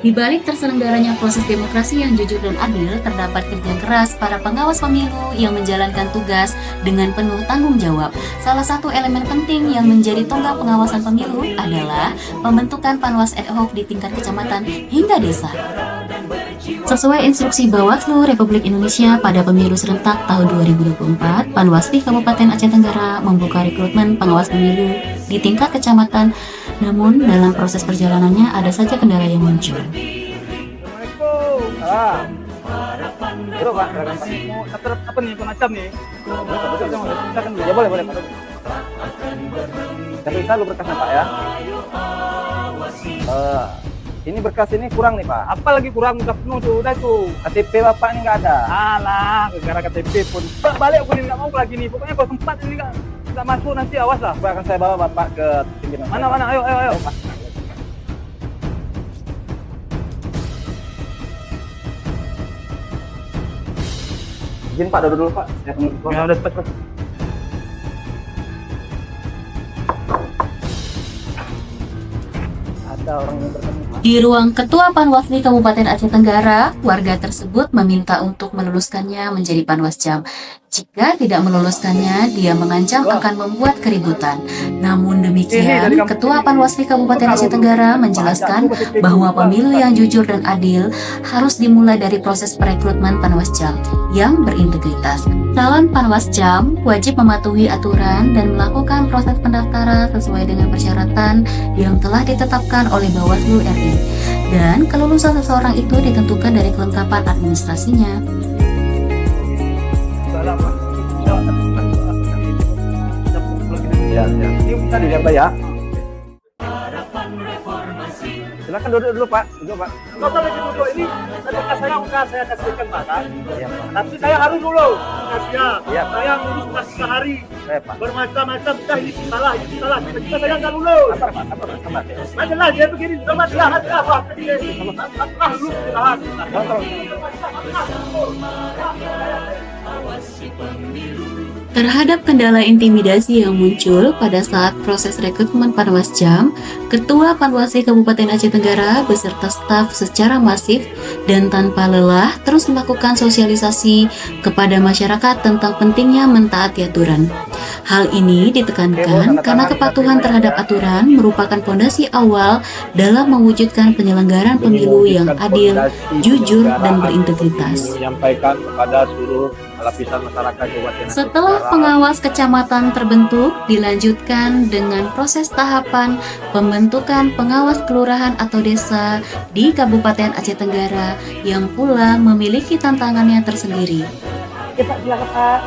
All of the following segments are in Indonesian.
Di balik terselenggaranya proses demokrasi yang jujur dan adil, terdapat kerja keras para pengawas pemilu yang menjalankan tugas dengan penuh tanggung jawab. Salah satu elemen penting yang menjadi tonggak pengawasan pemilu adalah pembentukan panwas ad hoc di tingkat kecamatan hingga desa. Sesuai instruksi Bawaslu Republik Indonesia pada pemilu serentak tahun 2024, Panwasli Kabupaten Aceh Tenggara membuka rekrutmen pengawas pemilu di tingkat kecamatan. Namun, dalam proses perjalanannya ada saja kendala yang muncul. Bro, Pak, mau apa nih macam nih? Ya boleh, boleh, Pak. Tapi selalu berkasnya, Pak ya. Ini berkas ini kurang nih, Pak. Apa lagi kurang? Udah penuh tuh, udah tuh. KTP Bapak ini nggak ada. Alah, gara KTP pun. Pak, balik aku ini nggak mau lagi nih. Pokoknya kalau tempat ini nggak masuk nanti awas lah. Pak, akan saya bawa Bapak ke pimpinan. Mana? Ayo, Pak. Izin Pak, duduk dulu Pak. Saya tunggu. Ya udah cepat. Ada orang yang bertemu. Di ruang Ketua Panwasli Kabupaten Aceh Tenggara, warga tersebut meminta untuk meluluskannya menjadi Panwascam. Jika tidak meluluskannya, dia mengancam akan membuat keributan. Namun demikian, Ketua Panwasli Kabupaten Aceh Tenggara menjelaskan bahwa pemilu yang jujur dan adil harus dimulai dari proses perekrutmen Panwascam yang berintegritas. Calon Panwascam wajib mematuhi aturan dan melakukan proses pendaftaran sesuai dengan persyaratan yang telah ditetapkan oleh Bawaslu RI. Dan kelulusan seseorang itu ditentukan dari kelengkapan administrasinya. Ya. Ini bisa dilihat Pak ya. Silakan duduk dulu Pak. Duduk Pak. Nggak usah lagi duduk ini. Saya kasihkan Pak. Iya Pak. Tapi saya harus dulu. Iya Pak. Saya ngurus pas sehari. Iya Pak. Bermacam-macam. Ini salah. Kita saya nggak lulus. Sabar. Majalah dia begini. Coba lihat apa. Lulus silahkan. Terhadap kendala intimidasi yang muncul pada saat proses rekrutmen Panwascam, Ketua Panwasli Kabupaten Aceh Tenggara beserta staf secara masif dan tanpa lelah terus melakukan sosialisasi kepada masyarakat tentang pentingnya mentaati aturan. Hal ini ditekankan karena kepatuhan terhadap aturan merupakan fondasi awal dalam mewujudkan penyelenggaraan pemilu yang adil, jujur, dan berintegritas. Menyampaikan kepada seluruh lapisan masyarakat Kabupaten. Setelah pengawas kecamatan terbentuk, dilanjutkan dengan proses tahapan pembentukan pengawas kelurahan atau desa di Kabupaten Aceh Tenggara yang pula memiliki tantangannya tersendiri. Ya Pak, silakan Pak.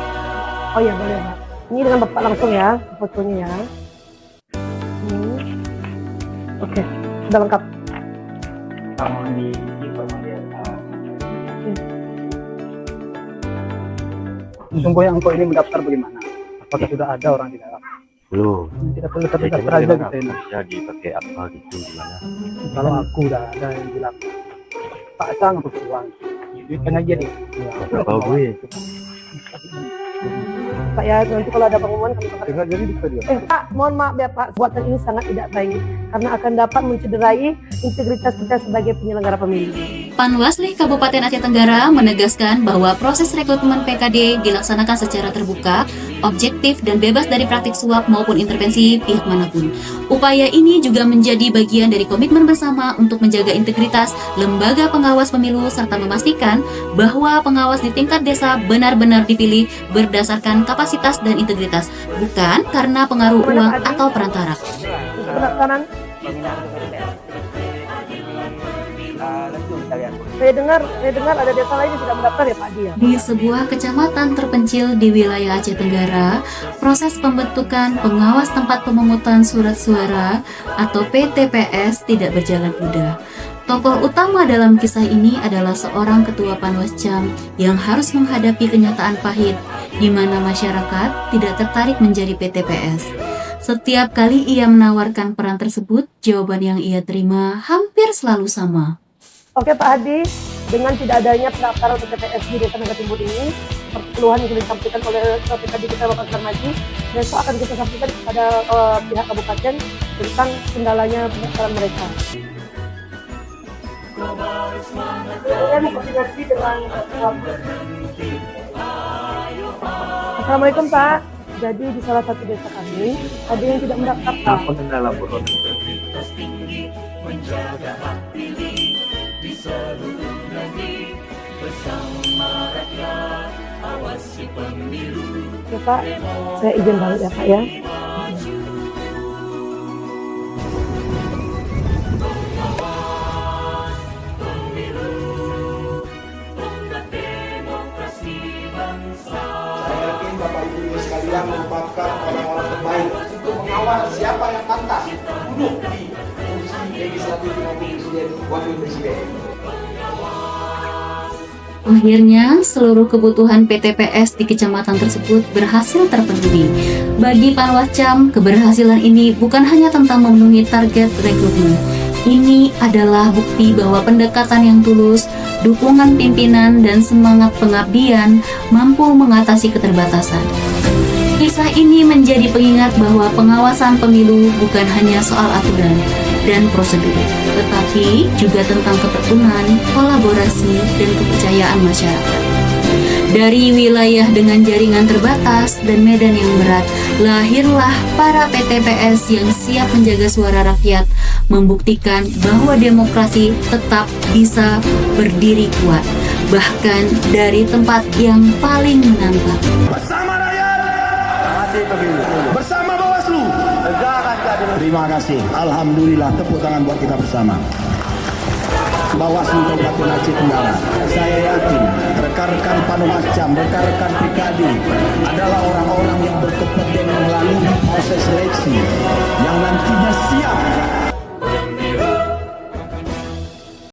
Oh ya boleh Pak. Ini dengan Bapak langsung ya, fotonya ya. Oke, sudah lengkap. Sama di informasi. Sesungguhnya engkau ini mendaftar bagaimana? Apakah sudah ada orang di dalam? Belum. Tidak perlu terdaftar aja gitu ini. Jadi pakai apa gitu gimana? Kalau aku udah ada yang bilang Pak Sang untuk uang, duitkan aja deh. Gak tahu gue. Pak ya, nanti kalau ada pengumuman kami bakal. Tinggal jadi bisa dia. Pak, mohon maaf ya Pak, buatan ini sangat tidak baik karena akan dapat mencederai integritas kita sebagai penyelenggara pemilu. Panwasli Kabupaten Aceh Tenggara menegaskan bahwa proses rekrutmen PKD dilaksanakan secara terbuka, objektif, dan bebas dari praktik suap maupun intervensi pihak manapun. Upaya ini juga menjadi bagian dari komitmen bersama untuk menjaga integritas lembaga pengawas pemilu serta memastikan bahwa pengawas di tingkat desa benar-benar dipilih berdasarkan kapasitas dan integritas, bukan karena pengaruh uang atau perantara. Pendaftaran. Saya dengar ada desa lain yang tidak mendaftar ya Pak Dia. Di sebuah kecamatan terpencil di wilayah Aceh Tenggara, proses pembentukan pengawas tempat pemungutan surat suara atau PTPS tidak berjalan mudah. Tokoh utama dalam kisah ini adalah seorang ketua Panwascam yang harus menghadapi kenyataan pahit, di mana masyarakat tidak tertarik menjadi PTPS. Setiap kali ia menawarkan peran tersebut, jawaban yang ia terima hampir selalu sama. Oke Pak Hadi, dengan tidak adanya pendaftaran PTPS di Desa Naga Timbul ini, seperti keluhan yang sudah disampaikan oleh PKD kita Bapak Sarmaji, besok akan kita sampaikan kepada pihak kabupaten tentang kendalanya pendaftaran mereka. Saya mau koordinasi dengan Assalamualaikum Pak. Jadi di salah satu desa kami ada yang tidak mendaftar Pak. Apa kendala buron? Ya Pak, saya izin balik ya Pak ya. Saya yakin Bapak Ibu sekalian merupakan orang-orang terbaik untuk mengawal siapa yang pantas duduk di kursi legislatif maupun presiden, wakil presiden. Akhirnya, seluruh kebutuhan PTPS di kecamatan tersebut berhasil terpenuhi. Bagi Panwascam, keberhasilan ini bukan hanya tentang memenuhi target rekrutmen. Ini adalah bukti bahwa pendekatan yang tulus, dukungan pimpinan, dan semangat pengabdian mampu mengatasi keterbatasan. Kisah ini menjadi pengingat bahwa pengawasan pemilu bukan hanya soal aturan dan prosedur, tetapi juga tentang kepedulian, kolaborasi, dan kepercayaan masyarakat. Dari wilayah dengan jaringan terbatas dan medan yang berat, lahirlah para PTPS yang siap menjaga suara rakyat, membuktikan bahwa demokrasi tetap bisa berdiri kuat, bahkan dari tempat yang paling menantang. Bersama rakyat, bersama Bawaslu, terima kasih. Alhamdulillah, tepuk tangan buat kita bersama. Bawaslu Kabupaten Aceh Tenggara, saya yakin rekan-rekan Panwascam, rekan-rekan PKD adalah orang-orang yang berkompeten melalui proses seleksi yang nantinya siap